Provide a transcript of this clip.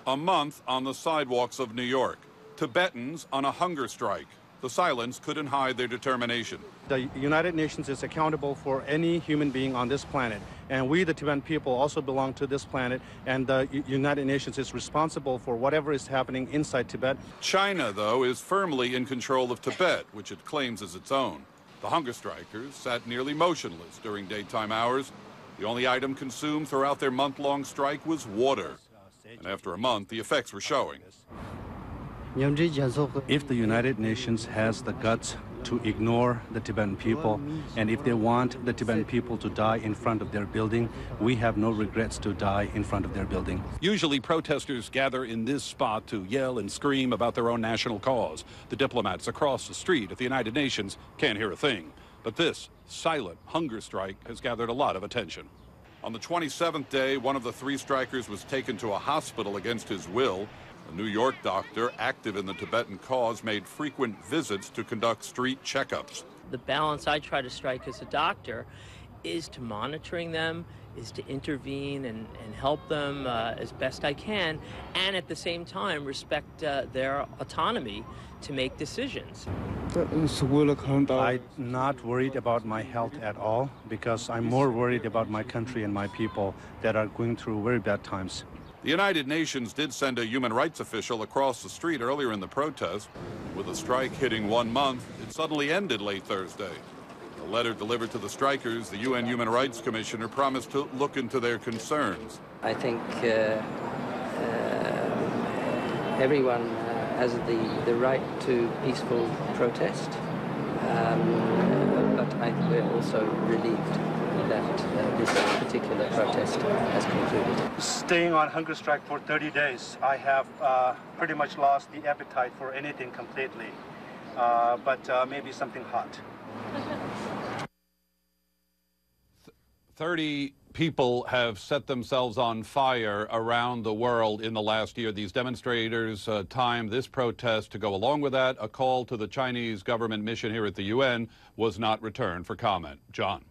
A month on the sidewalks of New York. Tibetans on a hunger strike. The silence couldn't hide their determination. The United Nations is accountable for any human being on this planet. And we, the Tibetan people, also belong to this planet. And the United Nations is responsible for whatever is happening inside Tibet. China, though, is firmly in control of Tibet, which it claims as its own. The hunger strikers sat nearly motionless during daytime hours. The only item consumed throughout their month-long strike was water. And after a month, the effects were showing. If the United Nations has the guts to ignore the Tibetan people, and if they want the Tibetan people to die in front of their building, we have no regrets to die in front of their building. Usually protesters gather in this spot to yell and scream about their own national cause. The diplomats across the street at the United Nations can't hear a thing. But this silent hunger strike has gathered a lot of attention. On the 27th day, one of the three strikers was taken to a hospital against his will. A New York doctor active in the Tibetan cause made frequent visits to conduct street checkups. The balance I try to strike as a doctor is to monitoring them, is to intervene and help them as best I can, and at the same time respect their autonomy to make decisions. I'm not worried about my health at all, because I'm more worried about my country and my people that are going through very bad times. The United Nations did send a human rights official across the street earlier in the protest. With the strike hitting 1 month, it suddenly ended late Thursday. In a letter delivered to the strikers, the UN Human Rights Commissioner promised to look into their concerns. I think everyone has the right to peaceful protest, but we're also relieved that this particular protest has concluded. Staying on hunger strike for 30 days, I have pretty much lost the appetite for anything completely, but maybe something hot. 30 people have set themselves on fire around the world in the last year. These demonstrators timed this protest to go along with that. A call to the Chinese government mission here at the UN was not returned for comment. John.